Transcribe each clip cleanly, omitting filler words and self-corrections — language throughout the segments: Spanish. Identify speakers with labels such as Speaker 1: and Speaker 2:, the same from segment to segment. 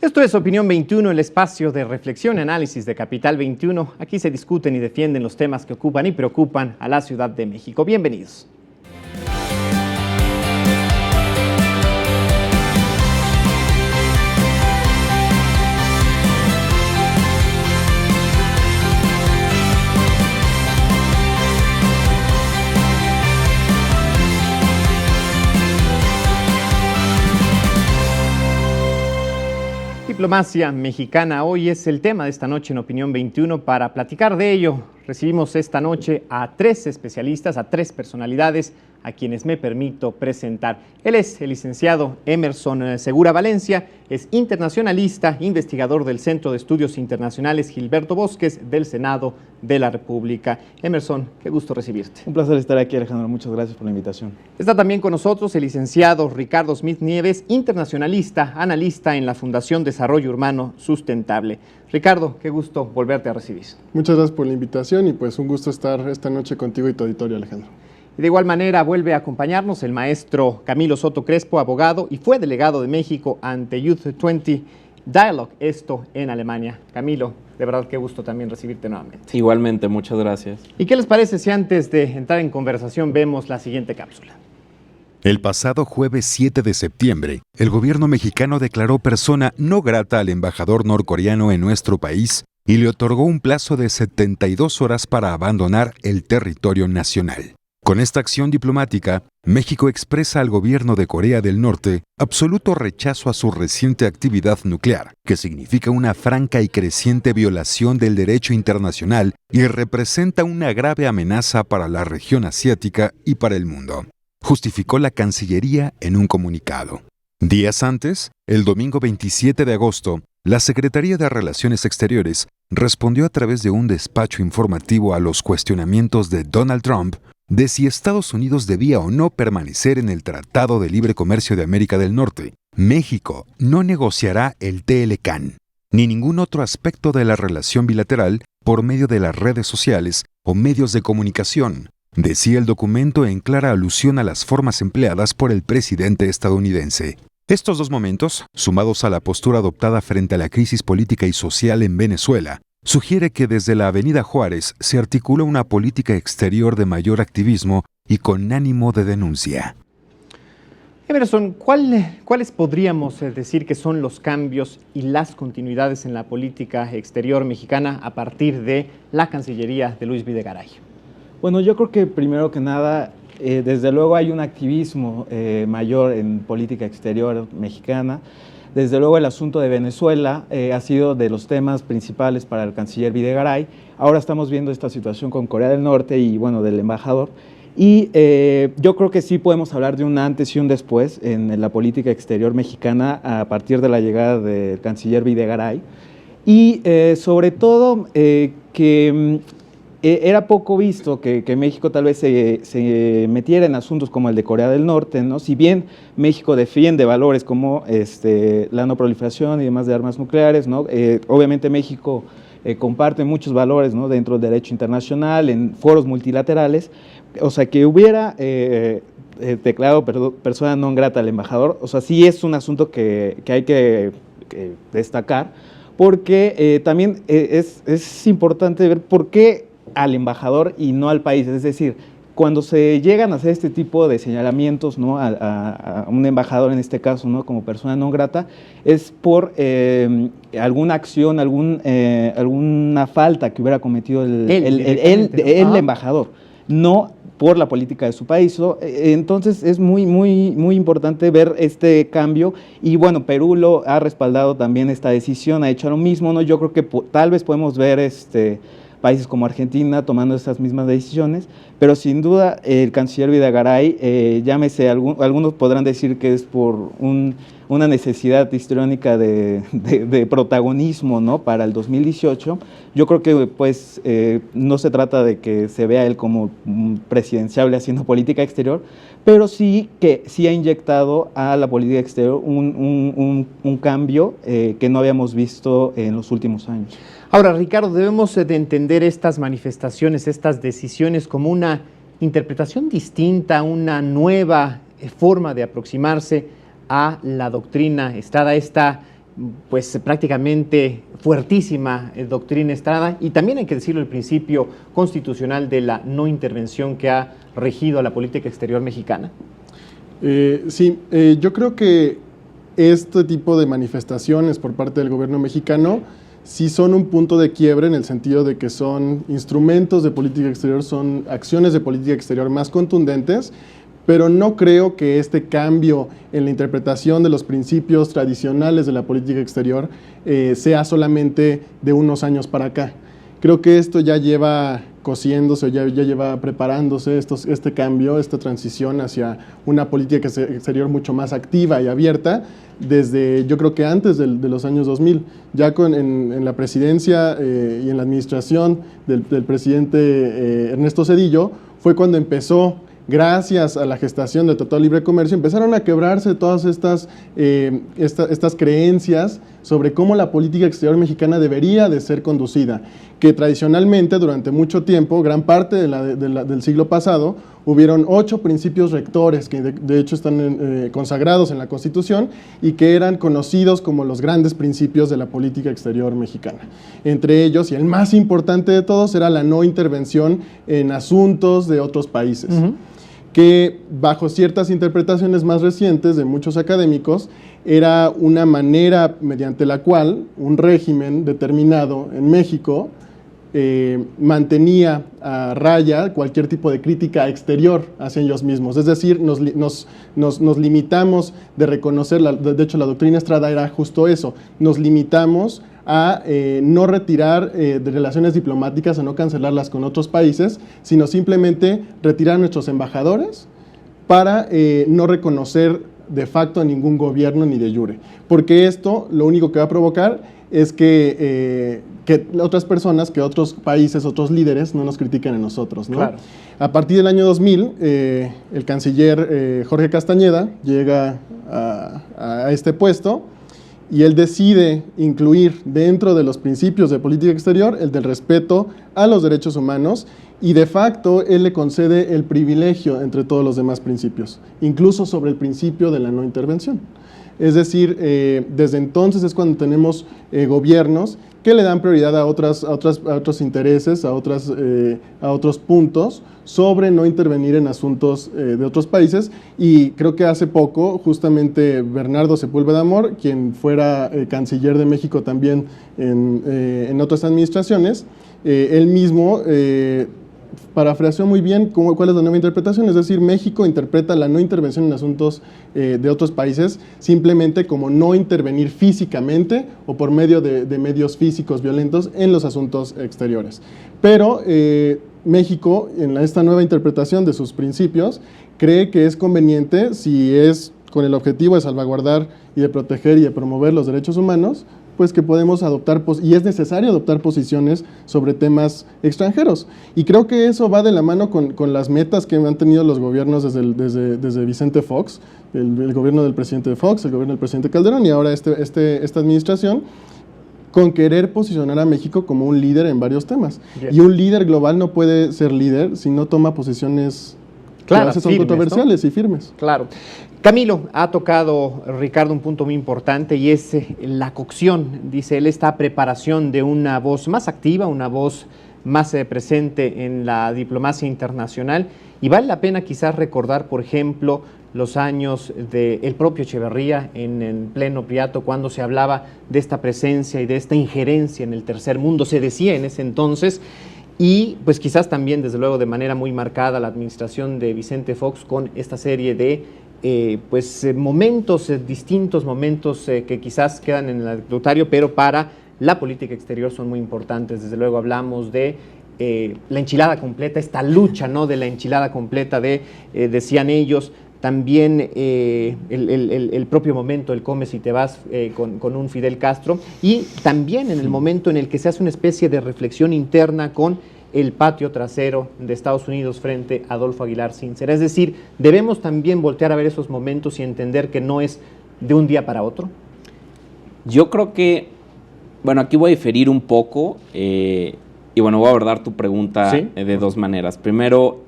Speaker 1: Esto es Opinión 21, el espacio de reflexión y análisis de Capital 21. Aquí se discuten y defienden los temas que ocupan y preocupan a la Ciudad de México. Bienvenidos. Diplomacia mexicana hoy es el tema de esta noche en Opinión 21. Para platicar de ello, recibimos esta noche a tres especialistas, a tres personalidades a quienes me permito presentar. Él es el licenciado Emerson Segura Valencia, es internacionalista, investigador del Centro de Estudios Internacionales Gilberto Bosques del Senado de la República. Emerson, qué gusto recibirte.
Speaker 2: Un placer estar aquí, Alejandro. Muchas gracias por la invitación.
Speaker 1: Está también con nosotros el licenciado Ricardo Smith Nieves, internacionalista, analista en la Fundación Desarrollo Urbano Sustentable. Ricardo, qué gusto volverte a recibir.
Speaker 3: Muchas gracias por la invitación y pues un gusto estar esta noche contigo y tu auditorio, Alejandro.
Speaker 1: Y de igual manera vuelve a acompañarnos el maestro Camilo Soto Crespo, abogado y fue delegado de México ante Youth 20 Dialogue, esto en Alemania. Camilo, de verdad qué gusto también recibirte nuevamente.
Speaker 4: Igualmente, muchas gracias.
Speaker 1: ¿Y qué les parece si antes de entrar en conversación vemos la siguiente cápsula?
Speaker 5: El pasado jueves 7 de septiembre, el gobierno mexicano declaró persona no grata al embajador norcoreano en nuestro país y le otorgó un plazo de 72 horas para abandonar el territorio nacional. Con esta acción diplomática, México expresa al gobierno de Corea del Norte absoluto rechazo a su reciente actividad nuclear, que significa una franca y creciente violación del derecho internacional y representa una grave amenaza para la región asiática y para el mundo, justificó la Cancillería en un comunicado. Días antes, el domingo 27 de agosto, la Secretaría de Relaciones Exteriores respondió a través de un despacho informativo a los cuestionamientos de Donald Trump de si Estados Unidos debía o no permanecer en el Tratado de Libre Comercio de América del Norte. México no negociará el TLCAN, ni ningún otro aspecto de la relación bilateral por medio de las redes sociales o medios de comunicación, decía el documento en clara alusión a las formas empleadas por el presidente estadounidense. Estos dos momentos, sumados a la postura adoptada frente a la crisis política y social en Venezuela, sugiere que desde la Avenida Juárez se articula una política exterior de mayor activismo y con ánimo de denuncia.
Speaker 1: Emerson, ¿cuáles podríamos decir que son los cambios y las continuidades en la política exterior mexicana a partir de la Cancillería de Luis Videgaray?
Speaker 2: Bueno, yo creo que primero que nada, desde luego hay un activismo mayor en política exterior mexicana. Desde luego el asunto de Venezuela ha sido de los temas principales para el canciller Videgaray. Ahora estamos viendo esta situación con Corea del Norte y bueno, del embajador. Y yo creo que sí podemos hablar de un antes y un después en la política exterior mexicana a partir de la llegada del canciller Videgaray. Y sobre todo que era poco visto que México tal vez se metiera en asuntos como el de Corea del Norte, ¿no? Si bien México defiende valores como la no proliferación y demás de armas nucleares, ¿no? Obviamente México comparte muchos valores, ¿no? Dentro del derecho internacional, en foros multilaterales, o sea, que hubiera declarado persona non grata al embajador, o sea, sí es un asunto que hay que destacar, porque también es importante ver por qué al embajador y no al país, es decir, cuando se llegan a hacer este tipo de señalamientos, ¿no? a un embajador en este caso, ¿no? Como persona no grata, es por alguna acción, alguna falta que hubiera cometido el embajador, no por la política de su país. Entonces es muy importante ver este cambio y bueno, Perú lo ha respaldado también esta decisión, ha hecho lo mismo, ¿no? Yo creo que tal vez podemos ver países como Argentina tomando estas mismas decisiones, pero sin duda el canciller Videgaray, llámese, algunos podrán decir que es por una necesidad histriónica de protagonismo, ¿no? Para el 2018, yo creo que pues no se trata de que se vea él como presidenciable haciendo política exterior, pero sí que sí ha inyectado a la política exterior un cambio que no habíamos visto en los últimos años.
Speaker 1: Ahora, Ricardo, debemos de entender estas manifestaciones, estas decisiones como una interpretación distinta, una nueva forma de aproximarse a la doctrina, esta pues prácticamente fuertísima doctrina Estrada, y también hay que decirlo, el principio constitucional de la no intervención que ha regido a la política exterior mexicana?
Speaker 3: Sí, yo creo que este tipo de manifestaciones por parte del gobierno mexicano sí son un punto de quiebre, en el sentido de que son instrumentos de política exterior, son acciones de política exterior más contundentes, pero no creo que este cambio en la interpretación de los principios tradicionales de la política exterior sea solamente de unos años para acá. Creo que esto ya lleva cociéndose, ya lleva preparándose este cambio, esta transición hacia una política exterior mucho más activa y abierta, desde, yo creo que antes de los años 2000, ya en la presidencia y en la administración del presidente Ernesto Zedillo, fue cuando empezó, gracias a la gestación del Tratado de Libre Comercio, empezaron a quebrarse todas estas creencias sobre cómo la política exterior mexicana debería de ser conducida, que tradicionalmente, durante mucho tiempo, gran parte del siglo pasado, hubieron 8 principios rectores que de hecho están consagrados en la Constitución y que eran conocidos como los grandes principios de la política exterior mexicana. Entre ellos, y el más importante de todos, era la no intervención en asuntos de otros países. Que bajo ciertas interpretaciones más recientes de muchos académicos, era una manera mediante la cual un régimen determinado en México mantenía a raya cualquier tipo de crítica exterior hacia ellos mismos. Es decir, nos limitamos de reconocer, de hecho la doctrina Estrada era justo eso, nos limitamos a no retirar de relaciones diplomáticas, a no cancelarlas con otros países, sino simplemente retirar a nuestros embajadores para no reconocer de facto a ningún gobierno ni de jure. Porque esto lo único que va a provocar es que otras personas, que otros países, otros líderes no nos critiquen a nosotros, ¿no?
Speaker 1: Claro.
Speaker 3: A partir del año 2000, el canciller Jorge Castañeda llega a este puesto, y él decide incluir dentro de los principios de política exterior el del respeto a los derechos humanos, y de facto él le concede el privilegio entre todos los demás principios, incluso sobre el principio de la no intervención. Es decir, desde entonces es cuando tenemos gobiernos que le dan prioridad a otros intereses, a otros puntos, sobre no intervenir en asuntos de otros países. Y creo que hace poco, justamente Bernardo Sepúlveda Amor, quien fuera canciller de México también en otras administraciones, él mismo parafraseó muy bien cuál es la nueva interpretación. Es decir, México interpreta la no intervención en asuntos de otros países simplemente como no intervenir físicamente o por medio de medios físicos violentos en los asuntos exteriores. Pero México, en esta nueva interpretación de sus principios, cree que es conveniente, si es con el objetivo de salvaguardar y de proteger y de promover los derechos humanos, pues que podemos adoptar, y es necesario adoptar posiciones sobre temas extranjeros. Y creo que eso va de la mano con las metas que han tenido los gobiernos desde Vicente Fox, el gobierno del presidente Fox, el gobierno del presidente Calderón, y ahora esta administración, con querer posicionar a México como un líder en varios temas. Bien. Y un líder global no puede ser líder si no toma posiciones claras, que a veces son controversiales, ¿no? Y firmes.
Speaker 1: Claro. Camilo, ha tocado, Ricardo, un punto muy importante, y es la cocción. Dice él, esta preparación de una voz más activa, una voz más presente en la diplomacia internacional. Y vale la pena quizás recordar, por ejemplo, los años del propio Echeverría en pleno Priato, cuando se hablaba de esta presencia y de esta injerencia en el tercer mundo, se decía en ese entonces. Y pues quizás también, desde luego, de manera muy marcada, la administración de Vicente Fox con esta serie de momentos, distintos momentos que quizás quedan en el anecdotario, pero para la política exterior son muy importantes. Desde luego hablamos de la enchilada completa, esta lucha, ¿no?, de la enchilada completa decían ellos. También el propio momento, el comes y te vas con un Fidel Castro, y también en el momento en el que se hace una especie de reflexión interna con el patio trasero de Estados Unidos frente a Adolfo Aguilar Cíncera. Es decir, debemos también voltear a ver esos momentos y entender que no es de un día para otro.
Speaker 4: Yo creo que, bueno, aquí voy a diferir un poco y bueno, voy a abordar tu pregunta de dos maneras. Primero,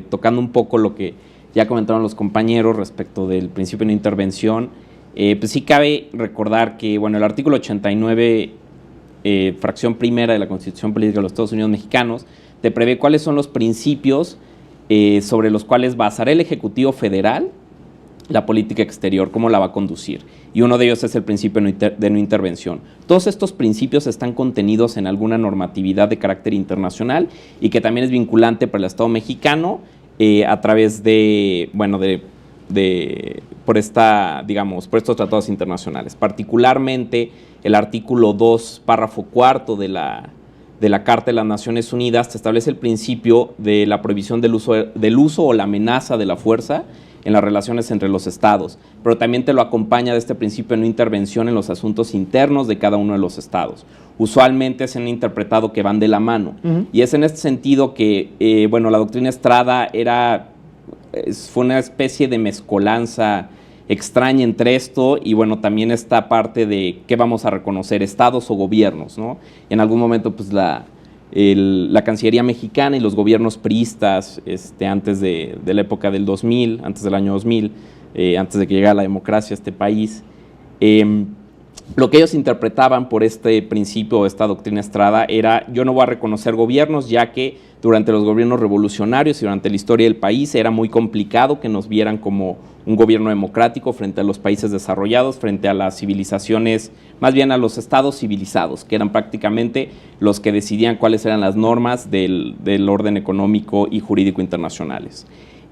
Speaker 4: tocando un poco lo que ya comentaron los compañeros respecto del principio de no intervención pues sí cabe recordar que, bueno, el artículo 89, fracción primera de la Constitución Política de los Estados Unidos Mexicanos, te prevé cuáles son los principios sobre los cuales basará el Ejecutivo Federal la política exterior, cómo la va a conducir. Y uno de ellos es el principio de no intervención. Todos estos principios están contenidos en alguna normatividad de carácter internacional y que también es vinculante para el Estado mexicano a través de, bueno, por estos tratados internacionales. Particularmente el artículo 2, párrafo cuarto de la Carta de las Naciones Unidas te establece el principio de la prohibición del uso o la amenaza de la fuerza en las relaciones entre los estados, pero también te lo acompaña de este principio de no intervención en los asuntos internos de cada uno de los estados. Usualmente se han interpretado que van de la mano, y es en este sentido que, bueno, la doctrina Estrada fue una especie de mezcolanza extraña entre esto y, bueno, también esta parte de qué vamos a reconocer, estados o gobiernos, ¿no? En algún momento, pues, la Cancillería mexicana y los gobiernos priistas antes de la época del 2000, antes del año 2000, antes de que llegara la democracia a este país, lo que ellos interpretaban por este principio o esta doctrina Estrada era: yo no voy a reconocer gobiernos, ya que durante los gobiernos revolucionarios y durante la historia del país era muy complicado que nos vieran como un gobierno democrático frente a los países desarrollados, frente a las civilizaciones, más bien a los estados civilizados, que eran prácticamente los que decidían cuáles eran las normas del orden económico y jurídico internacionales.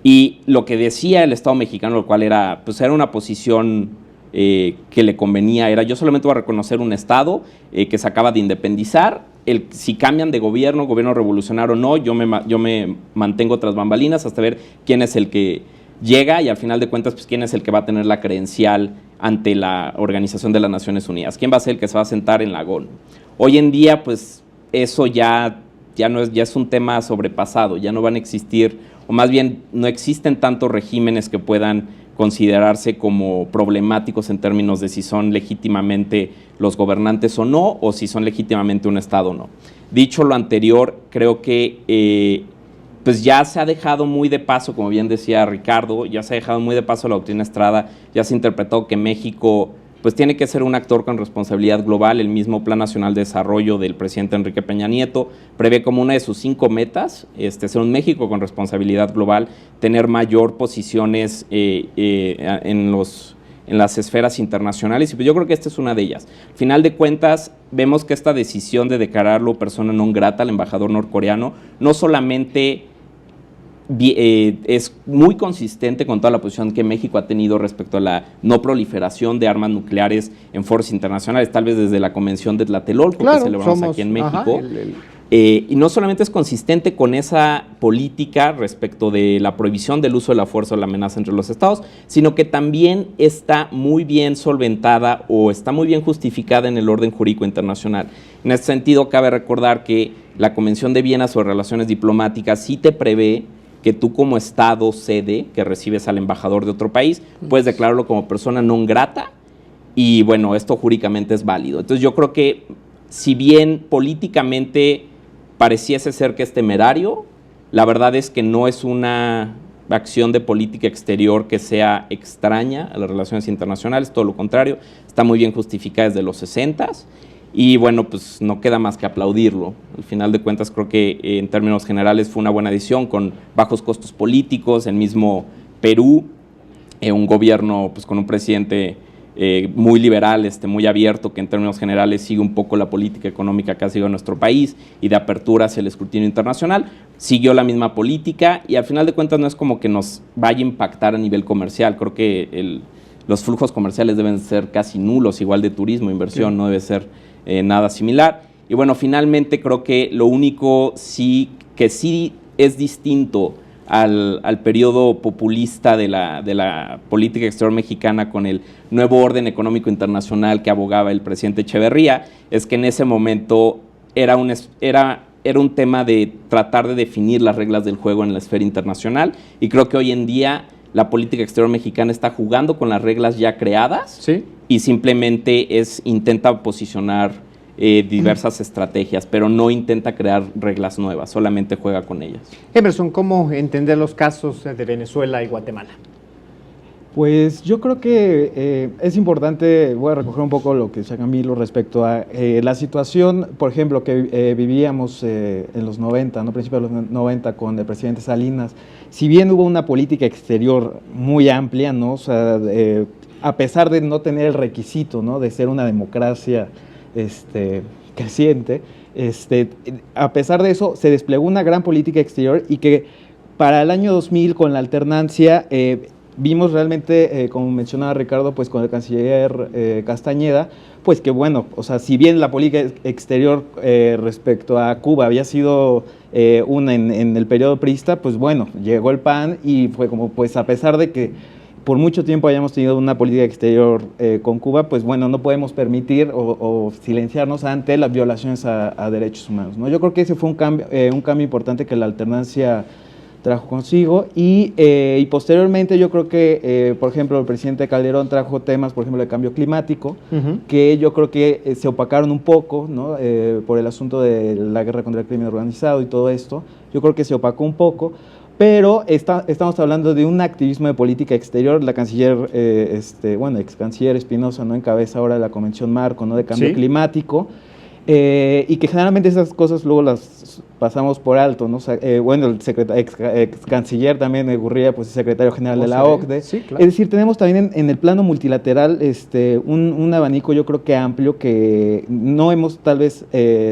Speaker 4: Y lo que decía el Estado mexicano, lo cual era, pues era una posición que le convenía, era: yo solamente voy a reconocer un estado que se acaba de independizar, si cambian de gobierno revolucionario o no, yo me mantengo tras bambalinas hasta ver quién es el que llega y al final de cuentas, pues quién es el que va a tener la credencial ante la Organización de las Naciones Unidas, quién va a ser el que se va a sentar en la ONU. Hoy en día, pues eso ya es un tema sobrepasado, ya no van a existir, o más bien no existen tantos regímenes que puedan considerarse como problemáticos en términos de si son legítimamente los gobernantes o no, o si son legítimamente un Estado o no. Dicho lo anterior, creo que pues ya se ha dejado muy de paso, como bien decía Ricardo, ya se ha dejado muy de paso la doctrina Estrada, ya se ha interpretado que México pues tiene que ser un actor con responsabilidad global. El mismo Plan Nacional de Desarrollo del presidente Enrique Peña Nieto prevé como una de sus 5 metas ser un México con responsabilidad global, tener mayor posiciones en las esferas internacionales, y pues yo creo que esta es una de ellas. Al final de cuentas, vemos que esta decisión de declararlo persona non grata al embajador norcoreano no solamente es muy consistente con toda la posición que México ha tenido respecto a la no proliferación de armas nucleares en foros internacionales, tal vez desde la Convención de Tlatelolco, que celebramos aquí en México. Y no solamente es consistente con esa política respecto de la prohibición del uso de la fuerza o la amenaza entre los estados, sino que también está muy bien solventada o está muy bien justificada en el orden jurídico internacional. En este sentido, cabe recordar que la Convención de Viena sobre Relaciones Diplomáticas sí te prevé que tú, como Estado sede que recibes al embajador de otro país, puedes declararlo como persona non grata, y bueno, esto jurídicamente es válido. Entonces yo creo que, si bien políticamente pareciese ser que es temerario, la verdad es que no es una acción de política exterior que sea extraña a las relaciones internacionales, todo lo contrario, está muy bien justificada desde los 60s. Y bueno, pues no queda más que aplaudirlo. Al final de cuentas, creo que en términos generales fue una buena decisión, con bajos costos políticos. El mismo Perú, un gobierno pues con un presidente muy liberal, muy abierto, que en términos generales sigue un poco la política económica que ha sido nuestro país y de apertura hacia el escrutinio internacional, siguió la misma política, y al final de cuentas no es como que nos vaya a impactar a nivel comercial. Creo que los flujos comerciales deben ser casi nulos, igual de turismo, inversión, sí. No debe ser nada similar. Y bueno, finalmente creo que lo único que sí es distinto al periodo populista de la política exterior mexicana con el nuevo orden económico internacional que abogaba el presidente Echeverría, es que en ese momento era un tema de tratar de definir las reglas del juego en la esfera internacional, y creo que hoy en día la política exterior mexicana está jugando con las reglas ya creadas, ¿sí? Y simplemente intenta posicionar diversas estrategias, pero no intenta crear reglas nuevas, solamente juega con ellas.
Speaker 1: Emerson, ¿cómo entender los casos de Venezuela y Guatemala?
Speaker 2: Pues yo creo que es importante, voy a recoger un poco lo que decía Camilo respecto a la situación, por ejemplo, que vivíamos en los 90, ¿no? Principios de los 90 con el presidente Salinas. Si bien hubo una política exterior muy amplia, ¿no? O sea, a pesar de no tener el requisito, ¿no? De ser una democracia creciente, a pesar de eso se desplegó una gran política exterior y que para el año 2000 con la alternancia vimos realmente, como mencionaba Ricardo, pues con el canciller Castañeda, pues que bueno, o sea, si bien la política exterior respecto a Cuba había sido una en el periodo priista, pues bueno, llegó el PAN y fue como, pues a pesar de que por mucho tiempo hayamos tenido una política exterior con Cuba, pues bueno, no podemos permitir o silenciarnos ante las violaciones a derechos humanos, ¿no? Yo creo que ese fue un cambio importante que la alternancia trajo consigo y posteriormente yo creo que, por ejemplo, el presidente Calderón trajo temas, por ejemplo, de cambio climático, que yo creo que se opacaron un poco, ¿no? Por el asunto de la guerra contra el crimen organizado y todo esto. Yo creo que se opacó un poco, pero estamos hablando de un activismo de política exterior. La canciller, ex canciller Espinosa, ¿no? Encabeza ahora la Convención Marco, ¿no? De cambio climático. Y que generalmente esas cosas luego las pasamos por alto, ¿no? O sea, el ex canciller también, Gurría, pues es secretario general de la OCDE.
Speaker 1: Sí, claro.
Speaker 2: Es decir, tenemos también en el plano multilateral un abanico, yo creo que amplio, que no hemos tal vez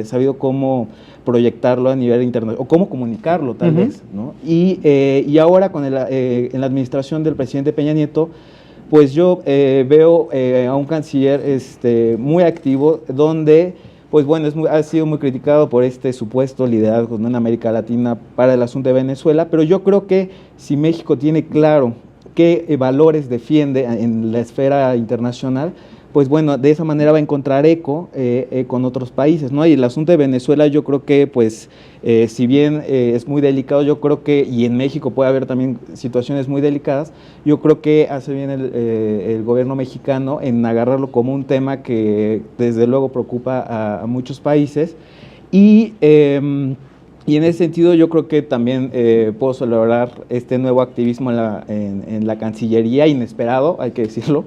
Speaker 2: sabido cómo proyectarlo a nivel internacional, o cómo comunicarlo tal vez, ¿no? Y ahora en la administración del presidente Peña Nieto, pues yo veo a un canciller muy activo, donde pues bueno, ha sido muy criticado por este supuesto liderazgo, ¿no? En América Latina para el asunto de Venezuela, pero yo creo que si México tiene claro qué valores defiende en la esfera internacional, pues bueno, de esa manera va a encontrar eco con otros países, ¿no? Y el asunto de Venezuela yo creo que, pues, si bien es muy delicado, yo creo que, y en México puede haber también situaciones muy delicadas, yo creo que hace bien el gobierno mexicano en agarrarlo como un tema que desde luego preocupa a muchos países y en ese sentido yo creo que también puedo celebrar este nuevo activismo en la Cancillería, inesperado, hay que decirlo,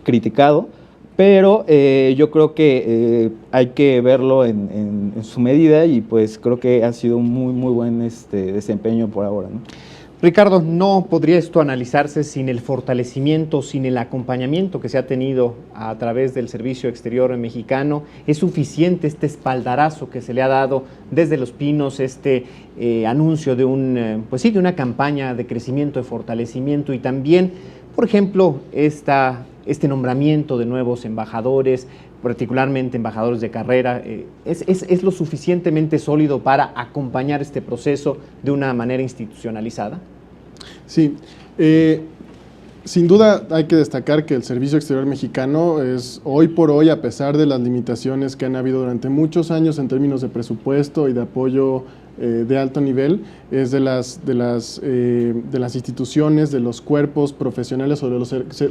Speaker 2: criticado, pero yo creo que hay que verlo en su medida y pues creo que ha sido un muy buen desempeño por ahora, ¿no?
Speaker 1: Ricardo, ¿no podría esto analizarse sin el fortalecimiento, sin el acompañamiento que se ha tenido a través del Servicio Exterior mexicano? ¿Es suficiente este espaldarazo que se le ha dado desde Los Pinos, anuncio de de una campaña de crecimiento, de fortalecimiento y también, por ejemplo, este nombramiento de nuevos embajadores, particularmente embajadores de carrera, ¿es lo suficientemente sólido para acompañar este proceso de una manera institucionalizada?
Speaker 3: Sí, sin duda hay que destacar que el Servicio Exterior Mexicano es hoy por hoy, a pesar de las limitaciones que han habido durante muchos años en términos de presupuesto y de apoyo de alto nivel, es de las instituciones, de los cuerpos profesionales,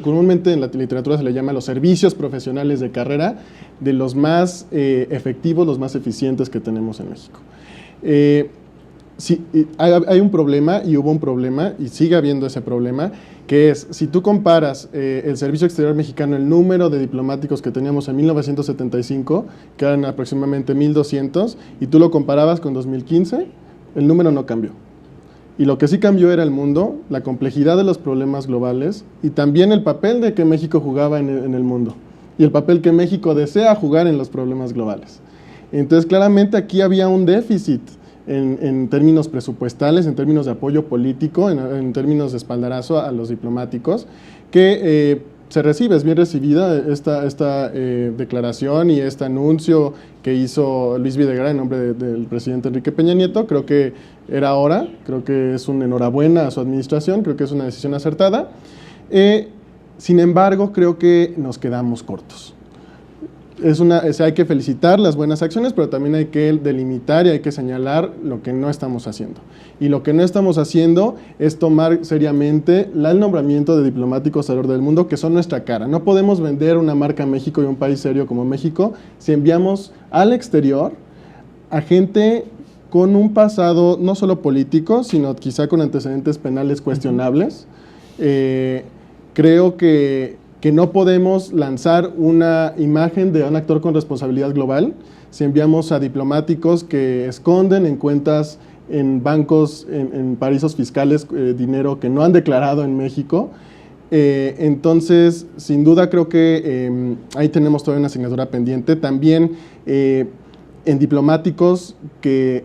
Speaker 3: comúnmente en la literatura se le llama los servicios profesionales de carrera, de los más efectivos, los más eficientes que tenemos en México. Sí, hay un problema y hubo un problema y sigue habiendo ese problema, que es, si tú comparas el Servicio Exterior Mexicano, el número de diplomáticos que teníamos en 1975, que eran aproximadamente 1,200, y tú lo comparabas con 2015, el número no cambió. Y lo que sí cambió era el mundo, la complejidad de los problemas globales y también el papel de que México jugaba en el mundo y el papel que México desea jugar en los problemas globales. Entonces, claramente aquí había un déficit en términos presupuestales, en términos de apoyo político, en términos de espaldarazo a los diplomáticos, que se recibe, es bien recibida esta declaración y este anuncio que hizo Luis Videgaray en nombre del presidente Enrique Peña Nieto. Creo que era hora, creo que es una enhorabuena a su administración, creo que es una decisión acertada. Sin embargo, creo que nos quedamos cortos. Hay que felicitar las buenas acciones, pero también hay que delimitar y hay que señalar lo que no estamos haciendo. Y lo que no estamos haciendo es tomar seriamente el nombramiento de diplomáticos alrededor del mundo, que son nuestra cara. No podemos vender una marca México y un país serio como México si enviamos al exterior a gente con un pasado no solo político, sino quizá con antecedentes penales cuestionables, creo que no podemos lanzar una imagen de un actor con responsabilidad global si enviamos a diplomáticos que esconden en cuentas en bancos, en paraísos fiscales, dinero que no han declarado en México. Entonces, sin duda creo que ahí tenemos todavía una asignatura pendiente. También en diplomáticos que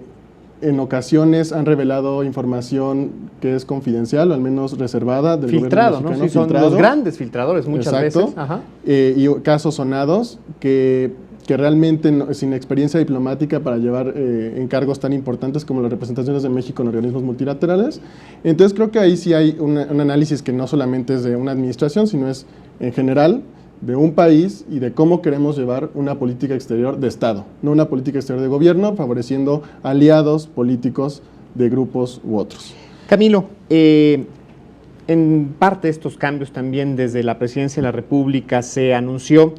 Speaker 3: en ocasiones han revelado información que es confidencial, o al menos reservada del
Speaker 1: filtrado,
Speaker 3: gobierno
Speaker 1: ¿no?
Speaker 3: mexicano.
Speaker 1: Sí, son
Speaker 3: filtrado.
Speaker 1: los grandes filtradores muchas
Speaker 3: Exacto.
Speaker 1: veces. Ajá.
Speaker 3: Y casos sonados que realmente sin experiencia diplomática para llevar encargos tan importantes como las representaciones de México en organismos multilaterales. Entonces creo que ahí sí hay un análisis que no solamente es de una administración, sino es en general de un país y de cómo queremos llevar una política exterior de Estado, no una política exterior de gobierno, favoreciendo aliados políticos de grupos u otros.
Speaker 1: Camilo, en parte de estos cambios también desde la Presidencia de la República se anunció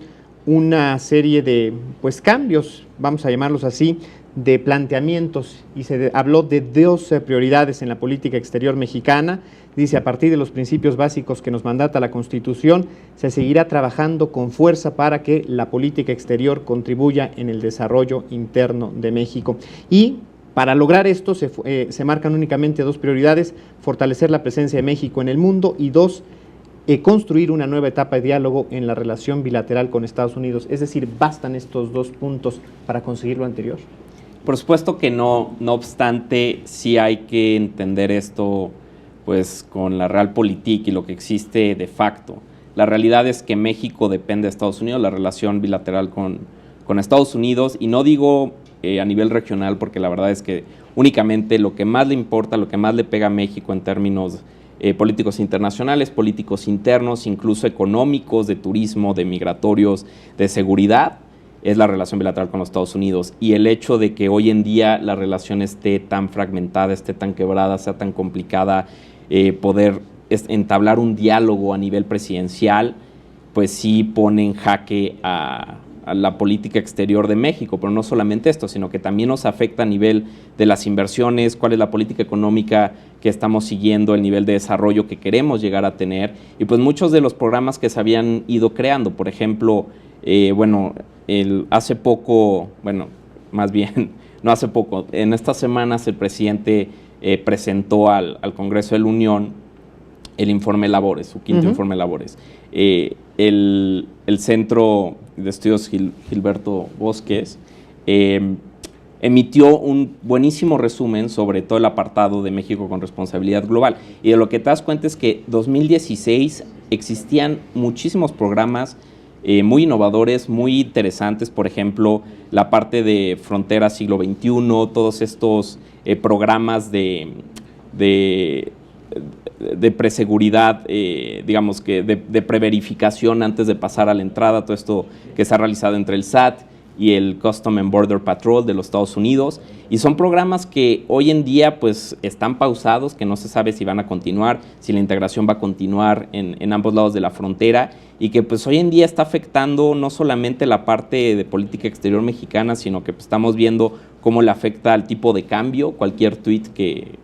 Speaker 1: una serie de cambios, vamos a llamarlos así, de planteamientos, y se habló de 12 prioridades en la política exterior mexicana. Dice, a partir de los principios básicos que nos mandata la Constitución, se seguirá trabajando con fuerza para que la política exterior contribuya en el desarrollo interno de México. Y para lograr esto se marcan únicamente 2 prioridades: fortalecer la presencia de México en el mundo, y 2, construir una nueva etapa de diálogo en la relación bilateral con Estados Unidos. Es decir, ¿bastan estos 2 puntos para conseguir lo anterior?
Speaker 4: Por supuesto que no obstante, sí hay que entender esto pues con la realpolitik y lo que existe de facto. La realidad es que México depende de Estados Unidos, la relación bilateral con Estados Unidos, y no digo a nivel regional, porque la verdad es que únicamente lo que más le importa, lo que más le pega a México en términos políticos internacionales, políticos internos, incluso económicos, de turismo, de migratorios, de seguridad, es la relación bilateral con los Estados Unidos. Y el hecho de que hoy en día la relación esté tan fragmentada, esté tan quebrada, sea tan complicada, poder entablar un diálogo a nivel presidencial, pues sí pone en jaque a la política exterior de México. Pero no solamente esto, sino que también nos afecta a nivel de las inversiones, cuál es la política económica que estamos siguiendo, el nivel de desarrollo que queremos llegar a tener, y pues muchos de los programas que se habían ido creando. Por ejemplo, hace poco, más bien, no hace poco, en estas semanas el presidente presentó al Congreso de la Unión el informe Labores, su quinto informe Labores. El Centro de Estudios Gilberto Bosques emitió un buenísimo resumen sobre todo el apartado de México con responsabilidad global. Y de lo que te das cuenta es que en 2016 existían muchísimos programas muy innovadores, muy interesantes. Por ejemplo, la parte de Frontera Siglo XXI, todos estos programas de preseguridad, digamos que de preverificación antes de pasar a la entrada, todo esto que se ha realizado entre el SAT y el Custom and Border Patrol de los Estados Unidos, y son programas que hoy en día pues están pausados, que no se sabe si van a continuar, si la integración va a continuar en ambos lados de la frontera, y que pues hoy en día está afectando no solamente la parte de política exterior mexicana, sino que pues, estamos viendo cómo le afecta al tipo de cambio cualquier tuit que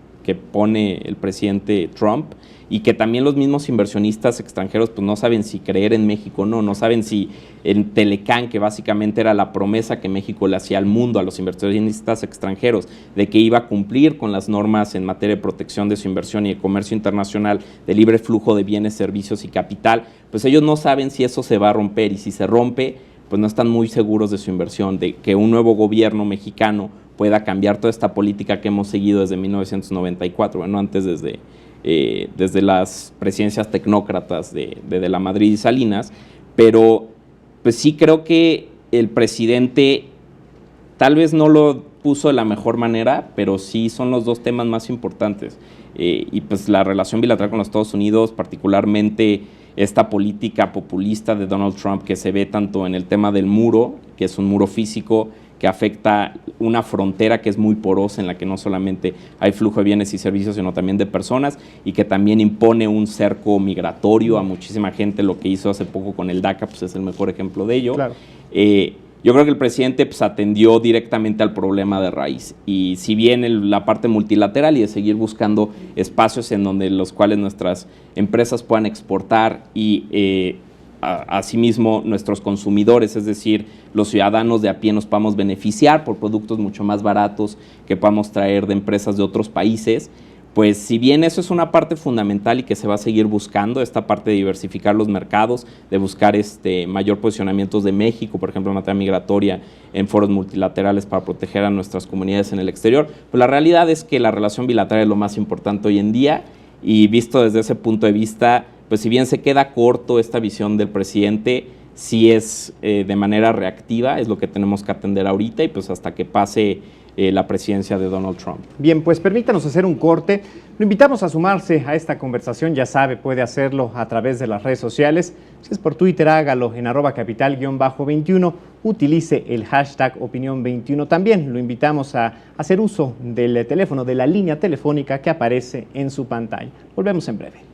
Speaker 4: pone el presidente Trump, y que también los mismos inversionistas extranjeros pues no saben si creer en México o no saben si en Telecán, que básicamente era la promesa que México le hacía al mundo, a los inversionistas extranjeros, de que iba a cumplir con las normas en materia de protección de su inversión y de comercio internacional, de libre flujo de bienes, servicios y capital, pues ellos no saben si eso se va a romper, y si se rompe, pues no están muy seguros de su inversión, de que un nuevo gobierno mexicano pueda cambiar toda esta política que hemos seguido desde 1994, antes desde las presidencias tecnócratas de la Madrid y Salinas. Pero pues sí creo que el presidente tal vez no lo puso de la mejor manera, pero sí son los 2 temas más importantes. Y pues la relación bilateral con los Estados Unidos, particularmente esta política populista de Donald Trump, que se ve tanto en el tema del muro, que es un muro físico, que afecta una frontera que es muy porosa, en la que no solamente hay flujo de bienes y servicios, sino también de personas, y que también impone un cerco migratorio a muchísima gente. Lo que hizo hace poco con el DACA pues es el mejor ejemplo de ello.
Speaker 1: Claro.
Speaker 4: Yo creo que el presidente pues, atendió directamente al problema de raíz, y si bien la parte multilateral y de seguir buscando espacios en donde los cuales nuestras empresas puedan exportar y asimismo nuestros consumidores, es decir, los ciudadanos de a pie nos podamos beneficiar por productos mucho más baratos que podamos traer de empresas de otros países, pues si bien eso es una parte fundamental y que se va a seguir buscando, esta parte de diversificar los mercados, de buscar mayor posicionamientos de México, por ejemplo, en materia migratoria, en foros multilaterales para proteger a nuestras comunidades en el exterior, pues la realidad es que la relación bilateral es lo más importante hoy en día, y visto desde ese punto de vista, pues si bien se queda corto esta visión del presidente, sí es de manera reactiva, es lo que tenemos que atender ahorita, y pues hasta que pase la presidencia de Donald Trump.
Speaker 1: Bien, pues permítanos hacer un corte. Lo invitamos a sumarse a esta conversación, ya sabe, puede hacerlo a través de las redes sociales. Si es por Twitter, hágalo en @capital_21, utilice el hashtag opinión21. También lo invitamos a hacer uso del teléfono, de la línea telefónica que aparece en su pantalla. Volvemos en breve.